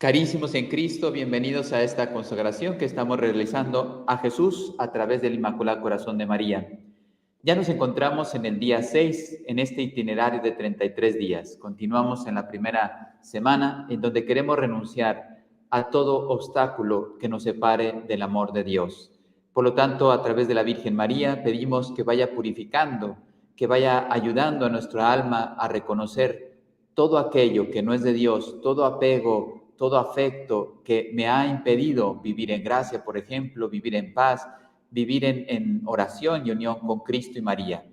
Carísimos en Cristo, bienvenidos a esta consagración que estamos realizando a Jesús a través del Inmaculado Corazón de María. Ya nos encontramos en el día 6, en este itinerario de 33 días. Continuamos en la primera semana, en donde queremos renunciar a todo obstáculo que nos separe del amor de Dios. Por lo tanto, a través de la Virgen María, pedimos que vaya purificando, que vaya ayudando a nuestra alma a reconocer todo aquello que no es de Dios, todo apego, todo afecto que me ha impedido vivir en gracia, por ejemplo, vivir en paz, vivir en oración y unión con Cristo y María.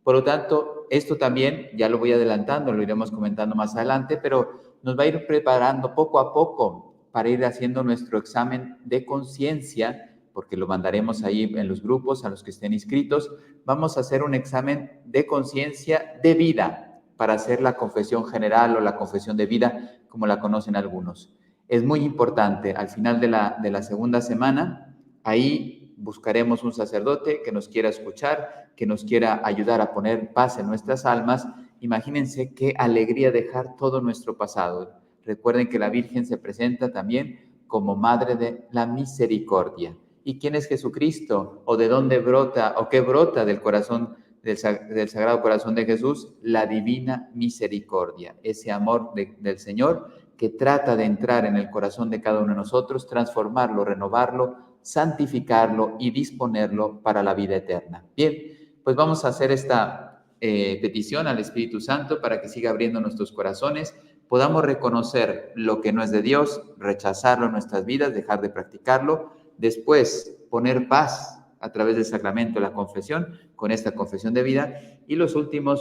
Por lo tanto, esto también, ya lo voy adelantando, lo iremos comentando más adelante, pero nos va a ir preparando poco a poco para ir haciendo nuestro examen de conciencia, porque lo mandaremos ahí en los grupos a los que estén inscritos. Vamos a hacer un examen de conciencia de vida, para hacer la confesión general o la confesión de vida, como la conocen algunos. Es muy importante, al final de la segunda semana, ahí buscaremos un sacerdote que nos quiera escuchar, que nos quiera ayudar a poner paz en nuestras almas. Imagínense qué alegría dejar todo nuestro pasado. Recuerden que la Virgen se presenta también como Madre de la Misericordia. ¿Y quién es Jesucristo? ¿O de dónde brota o qué brota del corazón del Sagrado Corazón de Jesús? La divina misericordia, ese amor del Señor que trata de entrar en el corazón de cada uno de nosotros, transformarlo, renovarlo, santificarlo y disponerlo para la vida eterna. Bien, pues vamos a hacer esta petición al Espíritu Santo para que siga abriendo nuestros corazones, podamos reconocer lo que no es de Dios, rechazarlo en nuestras vidas, dejar de practicarlo, después poner paz a través del sacramento de la confesión, con esta confesión de vida, y las últimas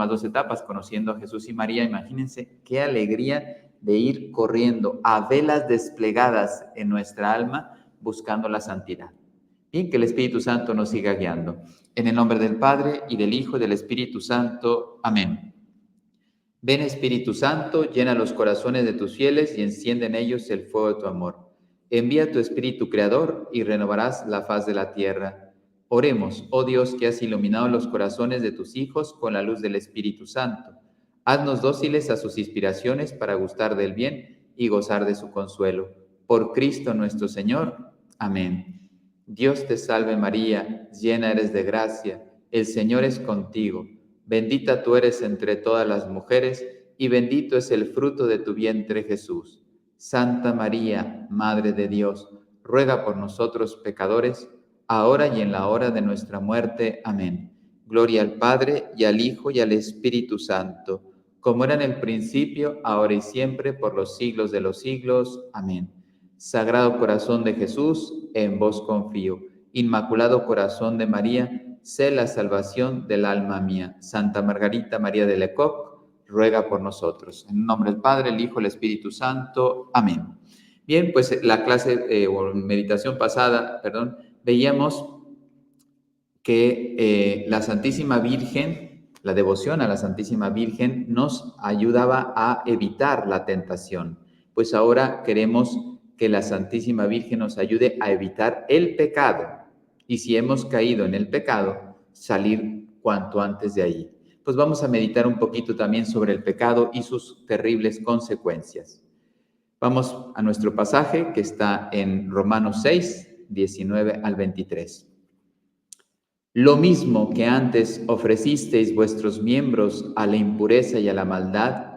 dos etapas, conociendo a Jesús y María. Imagínense qué alegría de ir corriendo a velas desplegadas en nuestra alma, buscando la santidad. Bien, que el Espíritu Santo nos siga guiando. En el nombre del Padre, y del Hijo, y del Espíritu Santo. Amén. Ven, Espíritu Santo, llena los corazones de tus fieles y enciende en ellos el fuego de tu amor. Envía tu Espíritu Creador y renovarás la faz de la tierra. Oremos, oh Dios, que has iluminado los corazones de tus hijos con la luz del Espíritu Santo. Haznos dóciles a sus inspiraciones para gustar del bien y gozar de su consuelo. Por Cristo nuestro Señor. Amén. Dios te salve María, llena eres de gracia, el Señor es contigo. Bendita tú eres entre todas las mujeres, y bendito es el fruto de tu vientre, Jesús. Santa María, Madre de Dios, ruega por nosotros pecadores, ahora y en la hora de nuestra muerte. Amén. Gloria al Padre, y al Hijo, y al Espíritu Santo, como era en el principio, ahora y siempre, por los siglos de los siglos. Amén. Sagrado Corazón de Jesús, en vos confío. Inmaculado Corazón de María, sé la salvación del alma mía. Santa Margarita María de Lecoq, ruega por nosotros. En el nombre del Padre, el Hijo, el Espíritu Santo. Amén. Bien, pues la clase o meditación pasada, veíamos que la Santísima Virgen, la devoción a la Santísima Virgen nos ayudaba a evitar la tentación. Pues ahora queremos que la Santísima Virgen nos ayude a evitar el pecado. Y si hemos caído en el pecado, salir cuanto antes de ahí. Pues vamos a meditar un poquito también sobre el pecado y sus terribles consecuencias. Vamos a nuestro pasaje que está en Romanos 6, 19 al 23. Lo mismo que antes ofrecisteis vuestros miembros a la impureza y a la maldad,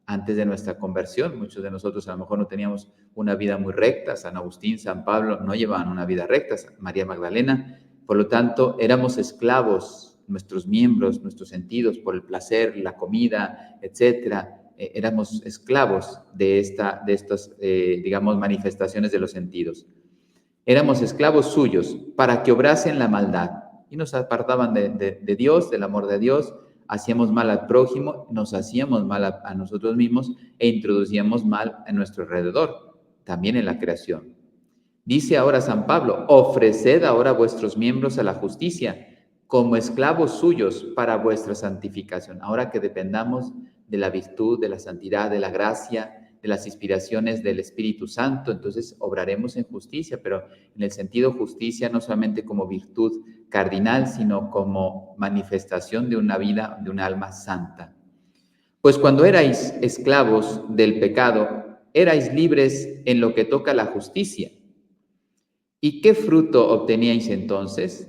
antes de nuestra conversión, muchos de nosotros a lo mejor no teníamos una vida muy recta, San Agustín, San Pablo no llevaban una vida recta, María Magdalena, por lo tanto éramos esclavos, nuestros miembros, nuestros sentidos, por el placer, la comida, etcétera, éramos esclavos de estas, digamos, manifestaciones de los sentidos. Éramos esclavos suyos para que obrasen la maldad. Y nos apartaban de Dios, del amor de Dios, hacíamos mal al prójimo, nos hacíamos mal a nosotros mismos e introducíamos mal a nuestro alrededor, también en la creación. Dice ahora San Pablo, ofreced ahora vuestros miembros a la justicia como esclavos suyos para vuestra santificación. Ahora que dependamos de la virtud, de la santidad, de la gracia, de las inspiraciones del Espíritu Santo, entonces obraremos en justicia, pero en el sentido justicia no solamente como virtud cardinal, sino como manifestación de una vida, de un alma santa. Pues cuando erais esclavos del pecado, erais libres en lo que toca a la justicia. ¿Y qué fruto obteníais entonces?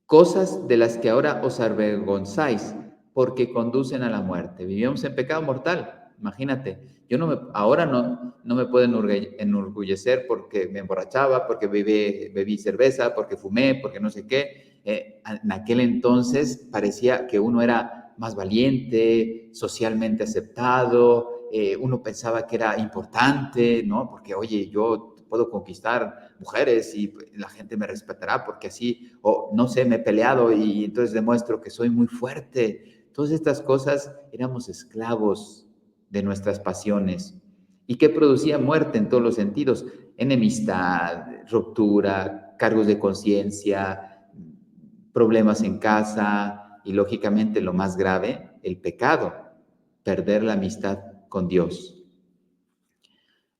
Cosas de las que ahora os avergonzáis, porque conducen a la muerte. Vivíamos en pecado mortal, imagínate. Yo ahora no me puedo enorgullecer porque me emborrachaba, porque bebí cerveza, porque fumé, porque no sé qué. En aquel entonces parecía que uno era más valiente, socialmente aceptado, uno pensaba que era importante, ¿no? Porque, oye, yo puedo conquistar mujeres y la gente me respetará porque así, o no sé, me he peleado y entonces demuestro que soy muy fuerte. Todas estas cosas éramos esclavos de nuestras pasiones y que producía muerte en todos los sentidos: enemistad, ruptura, cargos de conciencia, problemas en casa y lógicamente lo más grave, el pecado, perder la amistad con Dios.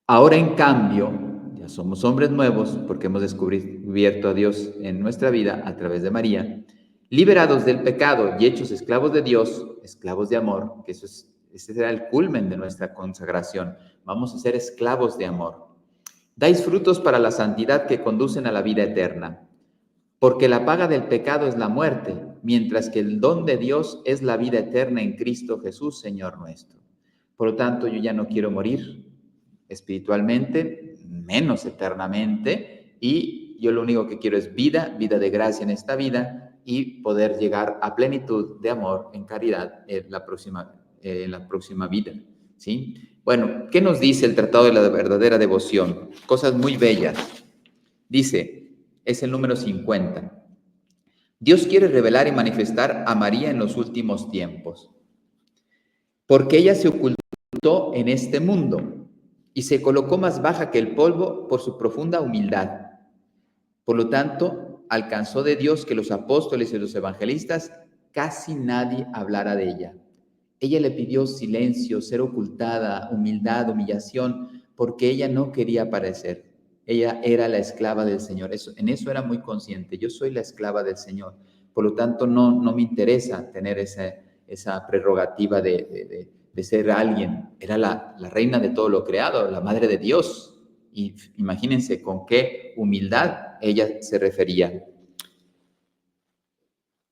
Ahora, en cambio, ya somos hombres nuevos porque hemos descubierto a Dios en nuestra vida a través de María, liberados del pecado y hechos esclavos de Dios, esclavos de amor, que ese será el culmen de nuestra consagración. Vamos a ser esclavos de amor. Dais frutos para la santidad que conducen a la vida eterna, porque la paga del pecado es la muerte, mientras que el don de Dios es la vida eterna en Cristo Jesús, Señor nuestro. Por lo tanto, yo ya no quiero morir espiritualmente, menos eternamente, y yo lo único que quiero es vida, vida de gracia en esta vida y poder llegar a plenitud de amor en caridad en la próxima vida, ¿sí? Bueno, ¿qué nos dice el Tratado de la Verdadera Devoción? Cosas muy bellas. Dice, es el número 50. Dios quiere revelar y manifestar a María en los últimos tiempos, porque ella se ocultó en este mundo y se colocó más baja que el polvo por su profunda humildad. Por lo tanto, alcanzó de Dios que los apóstoles y los evangelistas casi nadie hablara de ella. Ella le pidió silencio, ser ocultada, humildad, humillación, porque ella no quería aparecer. Ella era la esclava del Señor. En eso era muy consciente. Yo soy la esclava del Señor. Por lo tanto, no me interesa tener esa prerrogativa de ser alguien. Era la reina de todo lo creado, la madre de Dios. Y imagínense con qué humildad ella se refería.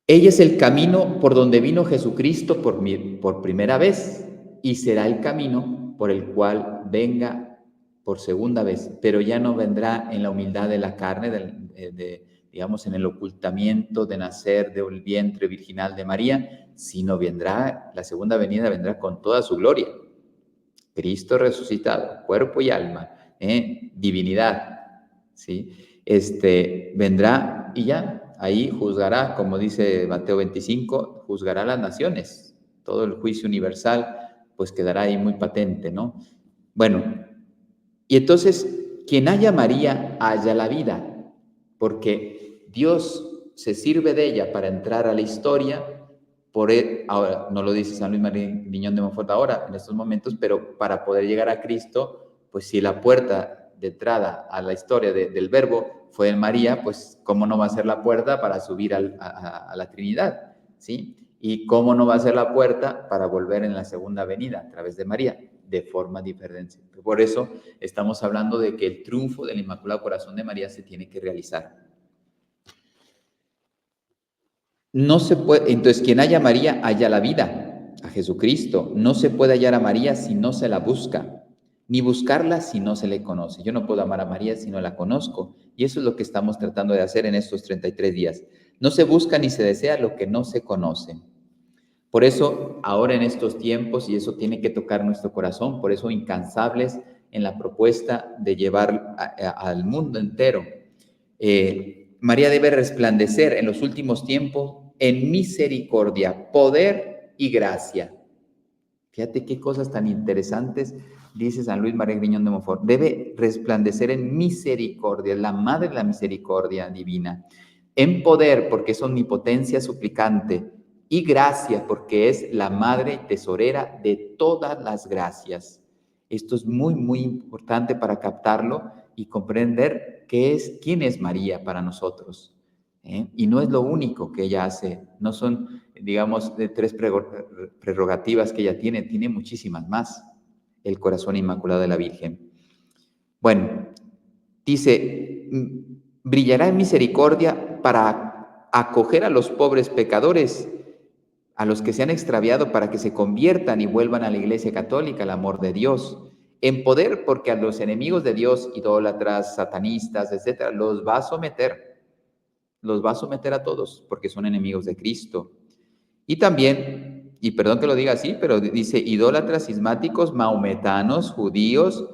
Ella es el camino por donde vino Jesucristo por primera vez y será el camino por el cual venga por segunda vez, pero ya no vendrá en la humildad de la carne, digamos, en el ocultamiento de nacer del vientre virginal de María, sino la segunda venida vendrá con toda su gloria. Cristo resucitado, cuerpo y alma, divinidad, ¿sí? Vendrá y ya, ahí juzgará, como dice Mateo 25, juzgará a las naciones. Todo el juicio universal, pues quedará ahí muy patente, ¿no? Bueno, y entonces, quien haya a María, haya la vida, porque Dios se sirve de ella para entrar a la historia. Ahora, no lo dice San Luis María Griñón de Montfort ahora, en estos momentos, pero para poder llegar a Cristo, pues si la puerta de entrada a la historia del Verbo fue en María, pues cómo no va a ser la puerta para subir a la Trinidad, ¿sí? Y cómo no va a ser la puerta para volver en la segunda venida a través de María, de forma diferente. Por eso estamos hablando de que el triunfo del Inmaculado Corazón de María se tiene que realizar. No se puede, entonces quien haya a María, halla la vida, a Jesucristo. No se puede hallar a María si no se la busca, ni buscarla si no se le conoce. Yo no puedo amar a María si no la conozco. Y eso es lo que estamos tratando de hacer en estos 33 días. No se busca ni se desea lo que no se conoce. Por eso, ahora en estos tiempos, y eso tiene que tocar nuestro corazón, por eso incansables en la propuesta de llevar al mundo entero. María debe resplandecer en los últimos tiempos en misericordia, poder y gracia. Fíjate qué cosas tan interesantes dice San Luis María Griñón de Montfort. Debe resplandecer en misericordia, la madre de la misericordia divina. En poder, porque es omnipotencia suplicante. Y gracia, porque es la madre tesorera de todas las gracias. Esto es muy, muy importante para captarlo y comprender quién es María para nosotros. Y no es lo único que ella hace, no son, digamos, de tres prerrogativas que ella tiene muchísimas más. el corazón inmaculado de la Virgen. Bueno, dice, brillará en misericordia para acoger a los pobres pecadores, a los que se han extraviado para que se conviertan y vuelvan a la Iglesia Católica, al amor de Dios. En poder, porque a los enemigos de Dios, idólatras, satanistas, etcétera, los va a someter a todos, porque son enemigos de Cristo. Y también, y perdón que lo diga así, pero dice idólatras, cismáticos, maometanos, judíos,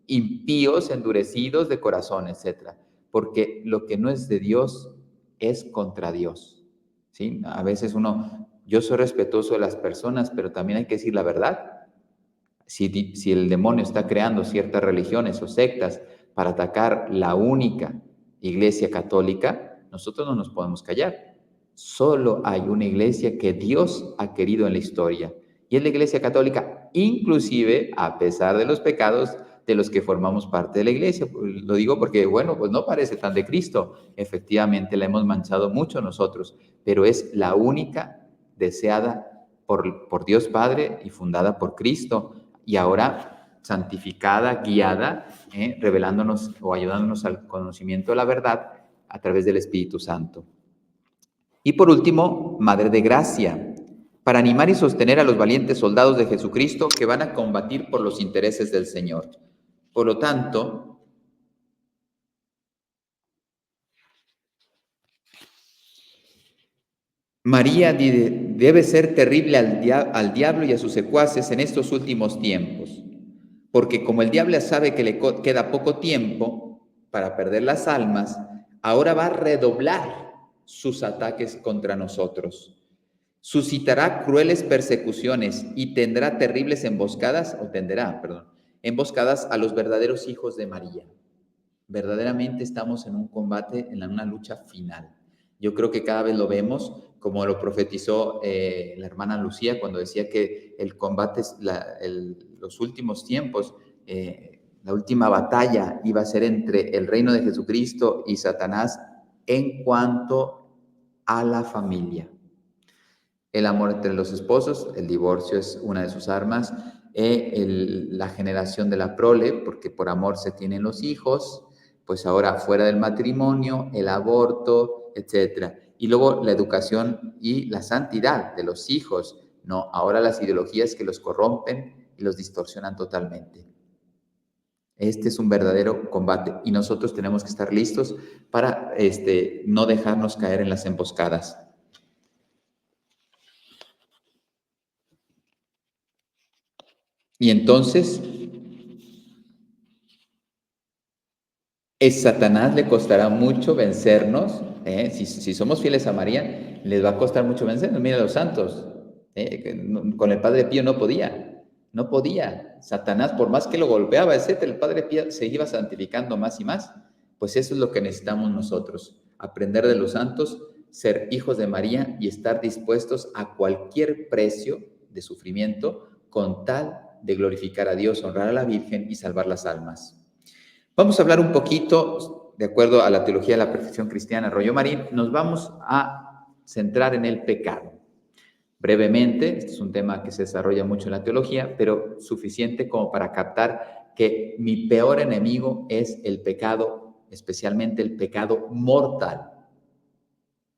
impíos, endurecidos de corazón, etcétera. Porque lo que no es de Dios es contra Dios. ¿Sí? A veces yo soy respetuoso de las personas, pero también hay que decir la verdad. Si el demonio está creando ciertas religiones o sectas para atacar la única iglesia católica, nosotros no nos podemos callar. Solo hay una iglesia que Dios ha querido en la historia, y es la Iglesia Católica, inclusive a pesar de los pecados de los que formamos parte de la iglesia. Lo digo porque, bueno, pues no parece tan de Cristo. Efectivamente, la hemos manchado mucho nosotros, pero es la única deseada por Dios Padre y fundada por Cristo, y ahora santificada, guiada, revelándonos o ayudándonos al conocimiento de la verdad a través del Espíritu Santo. Y por último, Madre de Gracia, para animar y sostener a los valientes soldados de Jesucristo que van a combatir por los intereses del Señor. Por lo tanto, María debe ser terrible al diablo y a sus secuaces en estos últimos tiempos, porque como el diablo sabe que le queda poco tiempo para perder las almas, ahora va a redoblar sus ataques contra nosotros. Suscitará crueles persecuciones y tendrá terribles emboscadas a los verdaderos hijos de María. Verdaderamente estamos en un combate, en una lucha final. Yo creo que cada vez lo vemos, como lo profetizó la hermana Lucía cuando decía que el combate, los últimos tiempos, la última batalla iba a ser entre el reino de Jesucristo y Satanás en cuanto a la familia. El amor entre los esposos, el divorcio es una de sus armas, la generación de la prole, porque por amor se tienen los hijos, pues ahora fuera del matrimonio, el aborto, etc. Y luego la educación y la santidad de los hijos, no, ahora las ideologías que los corrompen y los distorsionan totalmente. Este es un verdadero combate y nosotros tenemos que estar listos para no dejarnos caer en las emboscadas. Y entonces, Satanás le costará mucho vencernos, si somos fieles a María, les va a costar mucho vencernos. Mira los santos, con el Padre Pío no podía. Satanás, por más que lo golpeaba, etcétera, el Padre Pío se iba santificando más y más. Pues eso es lo que necesitamos nosotros, aprender de los santos, ser hijos de María y estar dispuestos a cualquier precio de sufrimiento con tal de glorificar a Dios, honrar a la Virgen y salvar las almas. Vamos a hablar un poquito, de acuerdo a la teología de la perfección cristiana, Rollo Marín, nos vamos a centrar en el pecado. Brevemente, este es un tema que se desarrolla mucho en la teología, pero suficiente como para captar que mi peor enemigo es el pecado, especialmente el pecado mortal.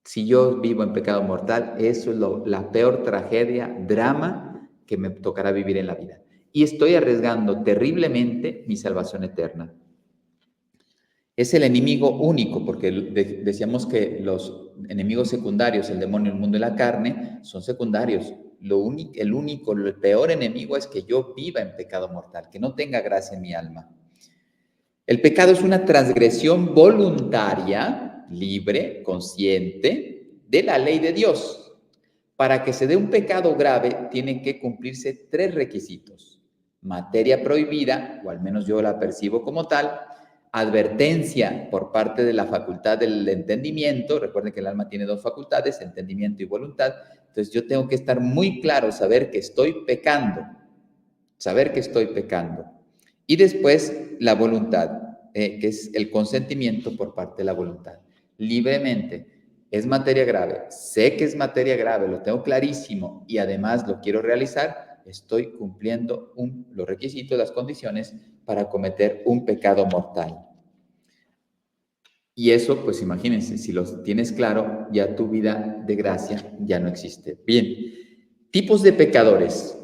Si yo vivo en pecado mortal, eso es la peor tragedia, drama que me tocará vivir en la vida. Y estoy arriesgando terriblemente mi salvación eterna. Es el enemigo único, porque decíamos que los enemigos secundarios, el demonio, el mundo y la carne, son secundarios. El peor enemigo es que yo viva en pecado mortal, que no tenga gracia en mi alma. El pecado es una transgresión voluntaria, libre, consciente, de la ley de Dios. Para que se dé un pecado grave, tienen que cumplirse 3 requisitos. Materia prohibida, o al menos yo la percibo como tal, advertencia por parte de la facultad del entendimiento. Recuerden que el alma tiene 2 facultades, entendimiento y voluntad. Entonces yo tengo que estar muy claro, saber que estoy pecando. Y después la voluntad, que es el consentimiento por parte de la voluntad. Libremente. Es materia grave, sé que es materia grave, lo tengo clarísimo y además lo quiero realizar, estoy cumpliendo los requisitos, las condiciones para cometer un pecado mortal. Y eso, pues imagínense, si los tienes claro, ya tu vida de gracia ya no existe. Bien, tipos de pecadores.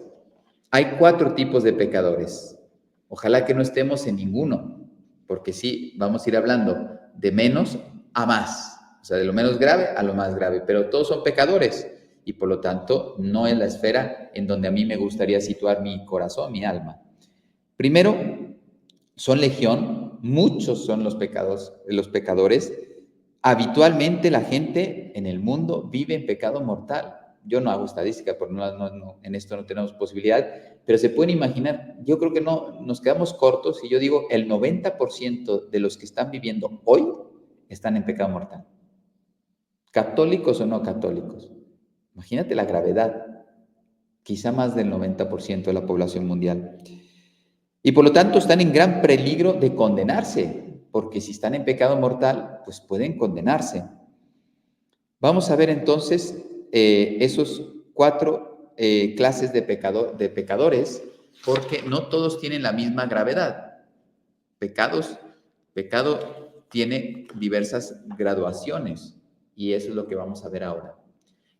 Hay 4 tipos de pecadores. Ojalá que no estemos en ninguno, porque sí, vamos a ir hablando de menos a más, o sea, de lo menos grave a lo más grave, pero todos son pecadores y por lo tanto no es la esfera en donde a mí me gustaría situar mi corazón, mi alma. Primero, son legión, muchos son los pecadores. Habitualmente la gente en el mundo vive en pecado mortal. Yo no hago estadística, porque en esto no tenemos posibilidad, pero se pueden imaginar, yo creo que no nos quedamos cortos si yo digo el 90% de los que están viviendo hoy están en pecado mortal. Católicos o no católicos. Imagínate la gravedad, quizá más del 90% de la población mundial. Y por lo tanto están en gran peligro de condenarse, porque si están en pecado mortal, pues pueden condenarse. Vamos a ver entonces esos 4 clases de pecadores, porque no todos tienen la misma gravedad. Pecado tiene diversas graduaciones, y eso es lo que vamos a ver ahora.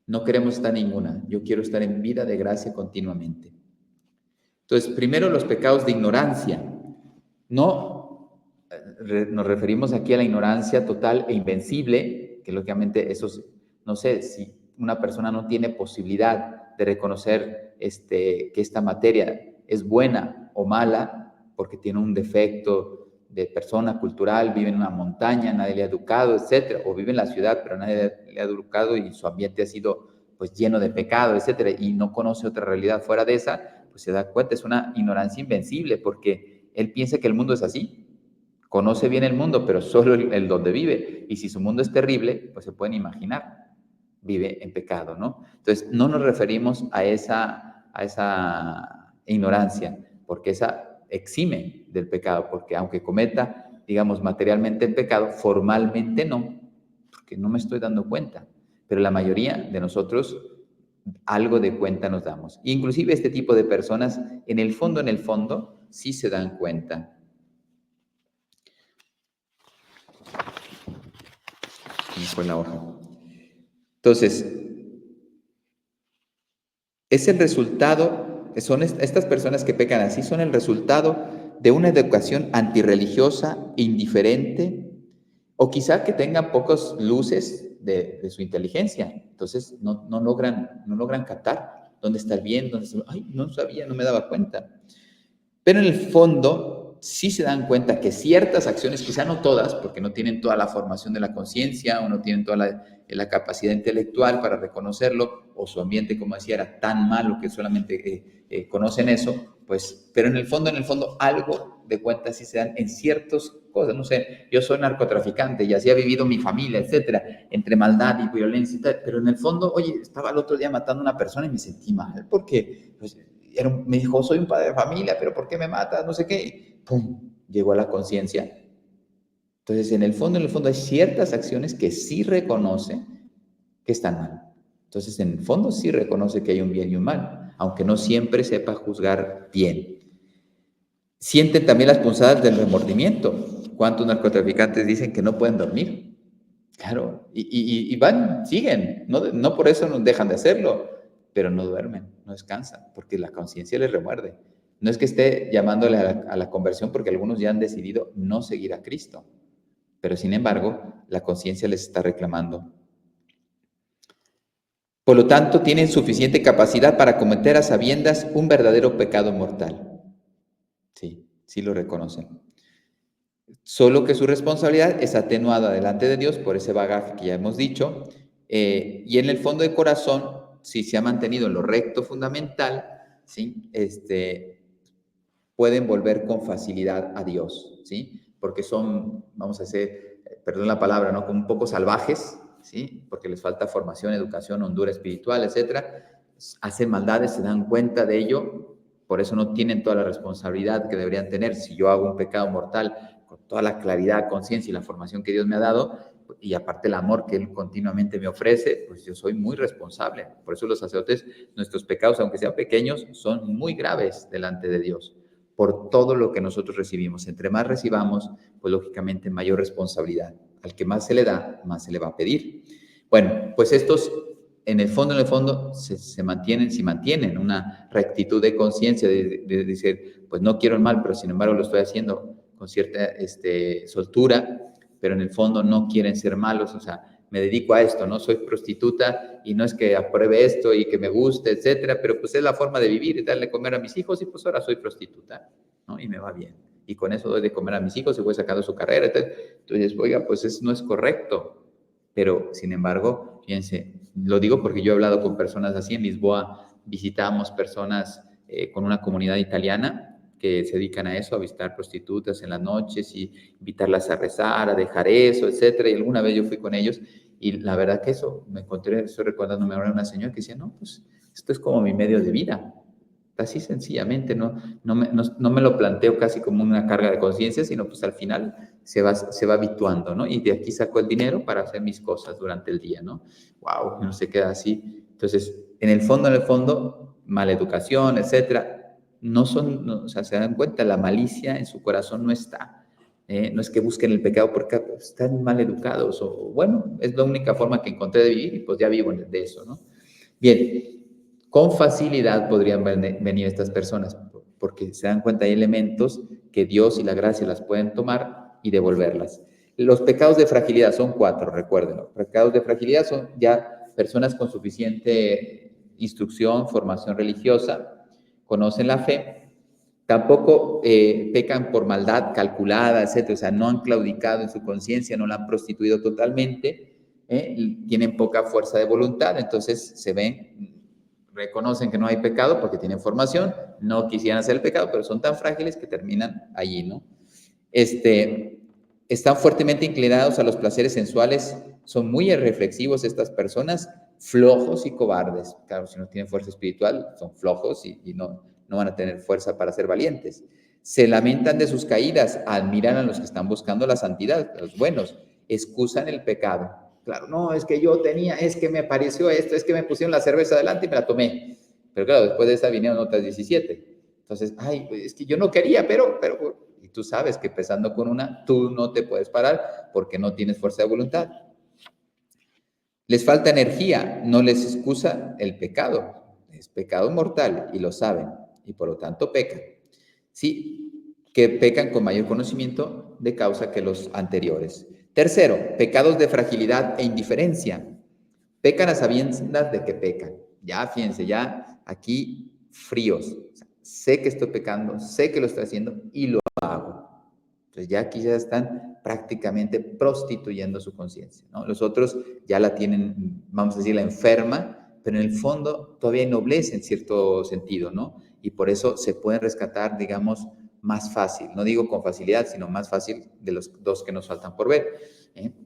No queremos estar en ninguna, yo quiero estar en vida de gracia continuamente. Entonces, primero los pecados de ignorancia. No nos referimos aquí a la ignorancia total e invencible, que lógicamente eso, no sé, si una persona no tiene posibilidad de reconocer que esta materia es buena o mala, porque tiene un defecto de persona cultural, vive en una montaña, nadie le ha educado, etcétera, o vive en la ciudad, pero nadie le ha educado y su ambiente ha sido pues lleno de pecado, etcétera, y no conoce otra realidad fuera de esa, pues se da cuenta, es una ignorancia invencible, porque él piensa que el mundo es así, conoce bien el mundo, pero solo el donde vive, y si su mundo es terrible, pues se pueden imaginar, vive en pecado, ¿no? Entonces, no nos referimos a esa ignorancia, porque esa exime del pecado, porque aunque cometa, digamos, materialmente el pecado, formalmente no, porque no me estoy dando cuenta, pero la mayoría de nosotros algo de cuenta nos damos. Inclusive este tipo de personas, en el fondo, sí se dan cuenta. Me fue la hoja. Entonces, es el resultado, son estas personas que pecan así, son el resultado de una educación antirreligiosa, indiferente, o quizá que tengan pocas luces de su inteligencia. Entonces, no logran captar dónde está el bien, ay, no sabía, no me daba cuenta. Pero en el fondo, sí se dan cuenta que ciertas acciones, quizá no todas, porque no tienen toda la formación de la conciencia o no tienen toda la capacidad intelectual para reconocerlo, o su ambiente, como decía, era tan malo que solamente conocen eso, pues, pero en el fondo, algo de cuenta sí se dan en ciertas cosas. No sé, yo soy narcotraficante y así ha vivido mi familia, etcétera, entre maldad y violencia y tal, pero en el fondo, oye, estaba el otro día matando a una persona y me sentí mal, porque pues, me dijo, soy un padre de familia, pero ¿por qué me matas? No sé qué. ¡Pum! Llegó a la conciencia. Entonces, en el fondo hay ciertas acciones que sí reconoce que están mal. Entonces, en el fondo sí reconoce que hay un bien y un mal, aunque no siempre sepa juzgar bien. Sienten también las punzadas del remordimiento. ¿Cuántos narcotraficantes dicen que no pueden dormir? Claro, y siguen, no por eso no dejan de hacerlo, pero no duermen, no descansan, porque la conciencia les remuerde. No es que esté llamándole a la conversión, porque algunos ya han decidido no seguir a Cristo, pero sin embargo, la conciencia les está reclamando. Por lo tanto, tienen suficiente capacidad para cometer a sabiendas un verdadero pecado mortal. Sí lo reconocen. Solo que su responsabilidad es atenuada delante de Dios por ese bagaje que ya hemos dicho, y en el fondo del corazón, si se ha mantenido en lo recto fundamental, ¿sí? Pueden volver con facilidad a Dios, ¿sí? Porque son, vamos a decir, perdón la palabra, ¿no? Como un poco salvajes, ¿sí? Porque les falta formación, educación, hondura espiritual, etcétera. Hacen maldades, se dan cuenta de ello, por eso no tienen toda la responsabilidad que deberían tener. Si yo hago un pecado mortal con toda la claridad, conciencia y la formación que Dios me ha dado, y aparte el amor que Él continuamente me ofrece, pues yo soy muy responsable. Por eso los sacerdotes, nuestros pecados, aunque sean pequeños, son muy graves delante de Dios, por todo lo que nosotros recibimos. Entre más recibamos, pues lógicamente mayor responsabilidad. Al que más se le da, más se le va a pedir. Bueno, pues estos, en el fondo, se mantienen una rectitud de conciencia, de decir, pues no quiero el mal, pero sin embargo lo estoy haciendo con cierta soltura, pero en el fondo no quieren ser malos, o sea, me dedico a esto, ¿no? Soy prostituta y no es que apruebe esto y que me guste, etcétera, pero pues es la forma de vivir, es darle comer a mis hijos y pues ahora soy prostituta, ¿no? Y me va bien. Y con eso doy de comer a mis hijos y voy sacando su carrera. Entonces, oiga, pues eso no es correcto. Pero, sin embargo, fíjense, lo digo porque yo he hablado con personas así. En Lisboa visitamos personas con una comunidad italiana que se dedican a eso, a visitar prostitutas en las noches y invitarlas a rezar, a dejar eso, etcétera. Y alguna vez yo fui con ellos y la verdad que eso, me encontré, estoy recordándome ahora una señora que decía, no, pues esto es como mi medio de vida. Así sencillamente, no me lo planteo casi como una carga de conciencia, sino pues al final se va habituando, ¿no? Y de aquí saco el dinero para hacer mis cosas durante el día, ¿no? Wow, no se queda así. Entonces, en el fondo, maleducación, etcétera, o sea, se dan cuenta, la malicia en su corazón no está. No es que busquen el pecado porque están mal educados o, bueno, es la única forma que encontré de vivir y pues ya vivo de eso, ¿no? Bien, con facilidad podrían venir estas personas porque se dan cuenta, hay elementos que Dios y la gracia las pueden tomar y devolverlas. Los pecados de fragilidad son 4, recuérdenlo. Pecados de fragilidad son ya personas con suficiente instrucción, formación religiosa, conocen la fe, tampoco pecan por maldad calculada, etcétera, o sea, no han claudicado en su conciencia, no la han prostituido totalmente, tienen poca fuerza de voluntad, entonces se ven, reconocen que no hay pecado porque tienen formación, no quisieran hacer el pecado, pero son tan frágiles que terminan allí, ¿no? Están fuertemente inclinados a los placeres sensuales, son muy irreflexivos estas personas, flojos y cobardes. Claro, si no tienen fuerza espiritual, son flojos y no van a tener fuerza para ser valientes. Se lamentan de sus caídas, admiran a los que están buscando la santidad, los buenos, excusan el pecado. Claro, no, es que yo tenía, es que me pareció esto, es que me pusieron la cerveza delante y me la tomé. Pero claro, después de esa vinieron otras 17. Entonces, ay, es que yo no quería, pero y tú sabes que empezando con una, tú no te puedes parar porque no tienes fuerza de voluntad. Les falta energía, no les excusa el pecado. Es pecado mortal y lo saben y por lo tanto pecan. Sí, que pecan con mayor conocimiento de causa que los anteriores. Tercero, pecados de fragilidad e indiferencia. Pecan a sabiendas de que pecan. Ya, fíjense, ya aquí fríos. Sé que estoy pecando, sé que lo estoy haciendo y lo hago. Entonces ya aquí ya están prácticamente prostituyendo su conciencia, ¿no? Los otros ya la tienen, vamos a decir, la enferma, pero en el fondo todavía ennoblece en cierto sentido, ¿no? Y por eso se pueden rescatar, digamos, más fácil. No digo con facilidad, sino más fácil de los dos que nos faltan por ver.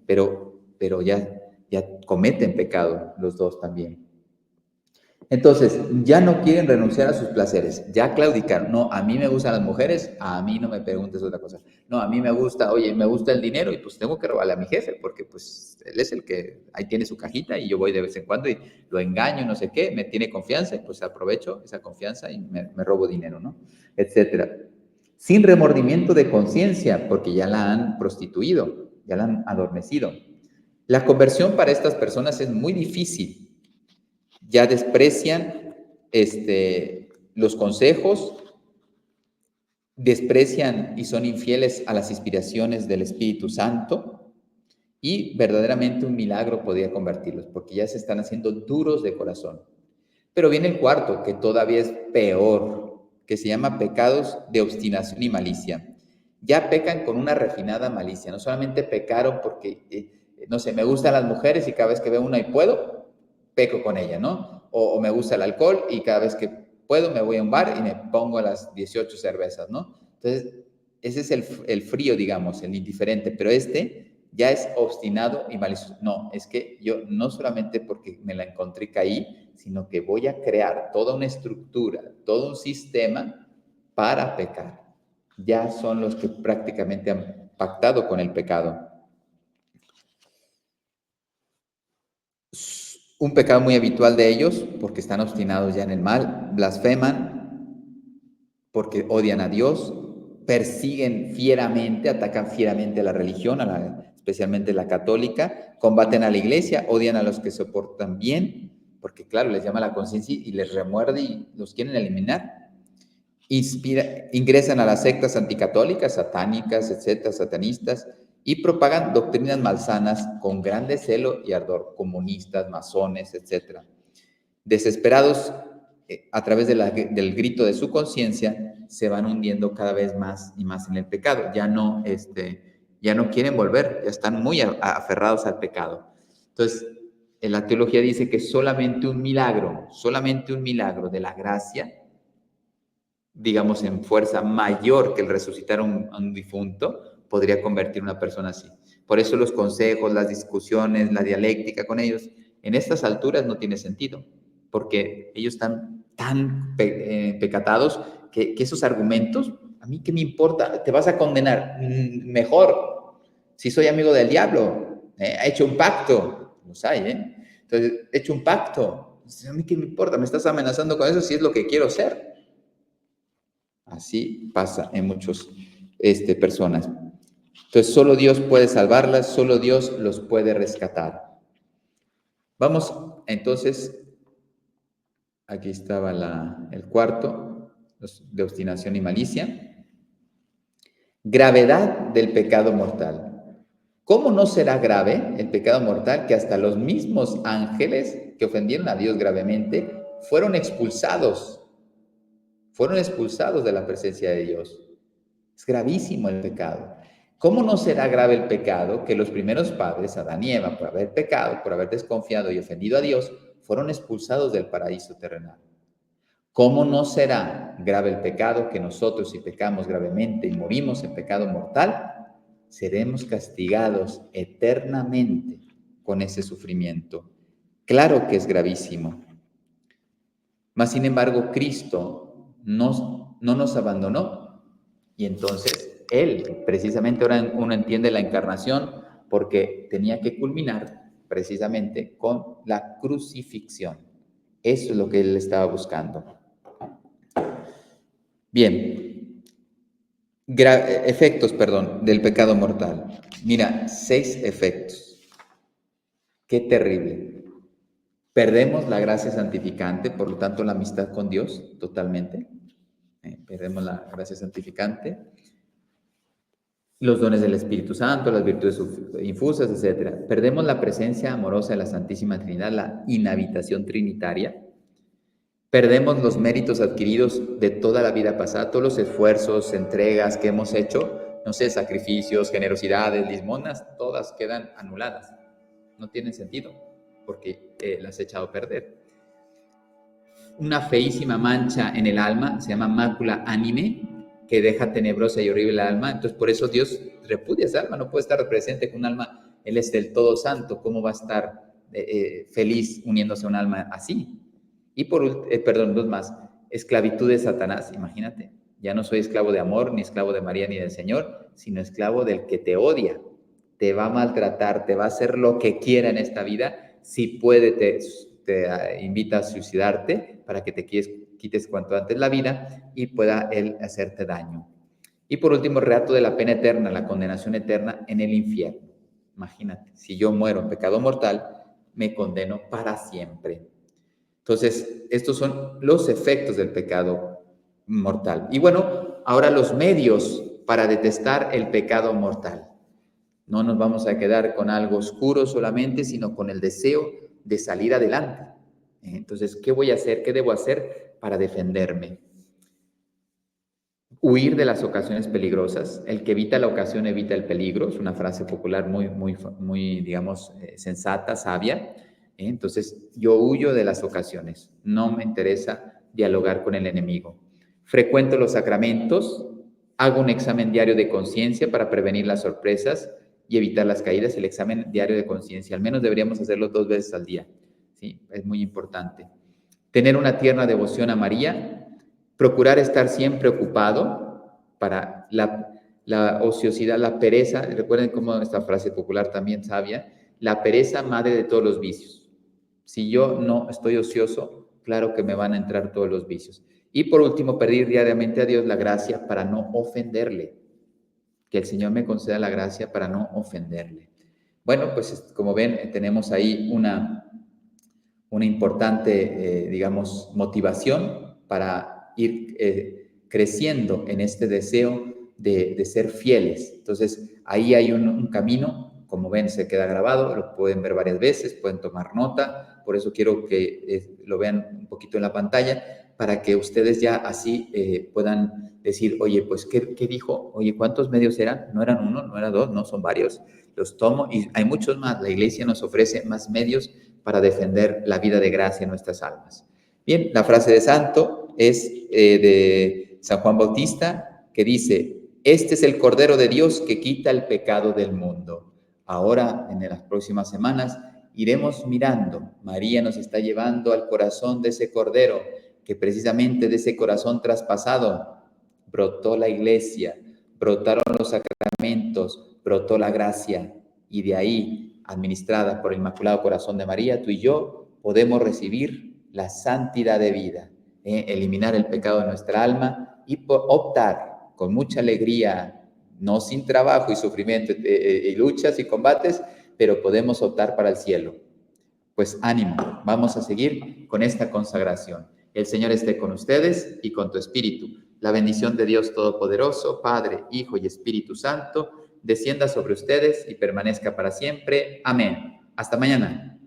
Pero ya cometen pecado los dos también. Entonces, ya no quieren renunciar a sus placeres, ya claudicaron. No, a mí me gustan las mujeres, a mí no me preguntes otra cosa. No, a mí me gusta, oye, me gusta el dinero y pues tengo que robarle a mi jefe porque pues él es el que ahí tiene su cajita y yo voy de vez en cuando y lo engaño, no sé qué, me tiene confianza y pues aprovecho esa confianza y me robo dinero, ¿no? Etcétera. Sin remordimiento de conciencia porque ya la han prostituido, ya la han adormecido. La conversión para estas personas es muy difícil. Ya desprecian los consejos, desprecian y son infieles a las inspiraciones del Espíritu Santo y verdaderamente un milagro podría convertirlos porque ya se están haciendo duros de corazón. Pero viene el cuarto, que todavía es peor, que se llama pecados de obstinación y malicia. Ya pecan con una refinada malicia, no solamente pecaron porque, no sé, me gustan las mujeres y cada vez que veo una y puedo, peco con ella, ¿no? O me gusta el alcohol y cada vez que puedo me voy a un bar y me pongo las 18 cervezas, ¿no? Entonces, ese es el frío, digamos, el indiferente, pero ya es obstinado y malicioso. No, es que yo no solamente porque me la encontré y caí, sino que voy a crear toda una estructura, todo un sistema para pecar. Ya son los que prácticamente han pactado con el pecado. Un pecado muy habitual de ellos, porque están obstinados ya en el mal, blasfeman, porque odian a Dios, persiguen fieramente, atacan fieramente a la religión, especialmente la católica, combaten a la iglesia, odian a los que se portan bien, porque claro, les llama la conciencia y les remuerde y los quieren eliminar. Ingresan a las sectas anticatólicas, satánicas, etcétera, satanistas, y propagan doctrinas malsanas con grande celo y ardor, comunistas, masones, etcétera. Desesperados, a través del grito de su conciencia, se van hundiendo cada vez más y más en el pecado. Ya no quieren volver, ya están muy aferrados al pecado. Entonces, la teología dice que solamente un milagro de la gracia, digamos en fuerza mayor que el resucitar a un difunto, podría convertir a una persona así. Por eso los consejos, las discusiones, la dialéctica con ellos, en estas alturas no tiene sentido, porque ellos están tan pecatados que esos argumentos, a mí qué me importa, te vas a condenar, mejor, si soy amigo del diablo, he hecho un pacto, los hay, entonces he hecho un pacto, a mí qué me importa, me estás amenazando con eso si es lo que quiero ser. Así pasa en muchas personas. Entonces, solo Dios puede salvarlas, solo Dios los puede rescatar. Vamos, entonces, aquí estaba el cuarto, de obstinación y malicia. Gravedad del pecado mortal. ¿Cómo no será grave el pecado mortal que hasta los mismos ángeles que ofendieron a Dios gravemente fueron expulsados de la presencia de Dios? Es gravísimo el pecado. ¿Cómo no será grave el pecado que los primeros padres, Adán y Eva, por haber pecado, por haber desconfiado y ofendido a Dios, fueron expulsados del paraíso terrenal? ¿Cómo no será grave el pecado que nosotros, si pecamos gravemente y morimos en pecado mortal, seremos castigados eternamente con ese sufrimiento? Claro que es gravísimo. Mas, sin embargo, Cristo no nos abandonó. Y entonces, Él, precisamente ahora uno entiende la encarnación, porque tenía que culminar precisamente con la crucifixión. Eso es lo que Él estaba buscando. Bien, efectos, del pecado mortal. Mira, 6 efectos. Qué terrible. Perdemos la gracia santificante, por lo tanto la amistad con Dios totalmente. Perdemos la gracia santificante, los dones del Espíritu Santo, las virtudes infusas, etc. Perdemos la presencia amorosa de la Santísima Trinidad, la inhabitación trinitaria. Perdemos los méritos adquiridos de toda la vida pasada, todos los esfuerzos, entregas que hemos hecho, no sé, sacrificios, generosidades, limosnas, todas quedan anuladas. No tienen sentido porque las he echado a perder. Una feísima mancha en el alma, se llama mácula anime, que deja tenebrosa y horrible el alma. Entonces, por eso Dios repudia esa alma, no puede estar presente con un alma, Él es del todo santo, ¿cómo va a estar feliz uniéndose a un alma así? Y dos más, esclavitud de Satanás, imagínate, ya no soy esclavo de amor, ni esclavo de María, ni del Señor, sino esclavo del que te odia, te va a maltratar, te va a hacer lo que quiera en esta vida, si puede te invita a suicidarte para que te quites cuanto antes la vida y pueda él hacerte daño. Y por último, relato de la pena eterna, la condenación eterna en el infierno. Imagínate, si yo muero en pecado mortal, me condeno para siempre. Entonces, estos son los efectos del pecado mortal. Y bueno, ahora los medios para detestar el pecado mortal. No nos vamos a quedar con algo oscuro solamente, sino con el deseo de salir adelante. Entonces, ¿qué voy a hacer? ¿Qué debo hacer para defenderme? Huir de las ocasiones peligrosas. El que evita la ocasión evita el peligro. Es una frase popular muy digamos, sensata, sabia. Entonces, yo huyo de las ocasiones. No me interesa dialogar con el enemigo. Frecuento los sacramentos. Hago un examen diario de conciencia para prevenir las sorpresas y evitar las caídas. El examen diario de conciencia. Al menos deberíamos hacerlo 2 veces al día. ¿Sí? Es muy importante. Tener una tierna devoción a María. Procurar estar siempre ocupado para la ociosidad, la pereza. Recuerden cómo esta frase popular también sabia. La pereza, madre de todos los vicios. Si yo no estoy ocioso, claro que me van a entrar todos los vicios. Y por último, pedir diariamente a Dios la gracia para no ofenderle. Que el Señor me conceda la gracia para no ofenderle. Bueno, pues como ven, tenemos ahí una importante, digamos, motivación para ir creciendo en este deseo de ser fieles. Entonces, ahí hay un camino, como ven, se queda grabado, lo pueden ver varias veces, pueden tomar nota, por eso quiero que lo vean un poquito en la pantalla, para que ustedes ya así puedan decir, oye, pues, ¿qué dijo? Oye, ¿cuántos medios eran? No eran uno, no eran dos, no, son varios. Los tomo y hay muchos más. La Iglesia nos ofrece más medios para defender la vida de gracia en nuestras almas. Bien, la frase de santo es de San Juan Bautista, que dice, este es el Cordero de Dios que quita el pecado del mundo. Ahora, en las próximas semanas, iremos mirando. María nos está llevando al corazón de ese Cordero, que precisamente de ese corazón traspasado brotó la Iglesia, brotaron los sacramentos, brotó la gracia, y de ahí, administrada por el Inmaculado Corazón de María, tú y yo podemos recibir la santidad de vida, eliminar el pecado de nuestra alma y optar con mucha alegría, no sin trabajo y sufrimiento y luchas y combates, pero podemos optar para el cielo. Pues ánimo, vamos a seguir con esta consagración. El Señor esté con ustedes y con tu espíritu. La bendición de Dios Todopoderoso, Padre, Hijo y Espíritu Santo, descienda sobre ustedes y permanezca para siempre. Amén. Hasta mañana.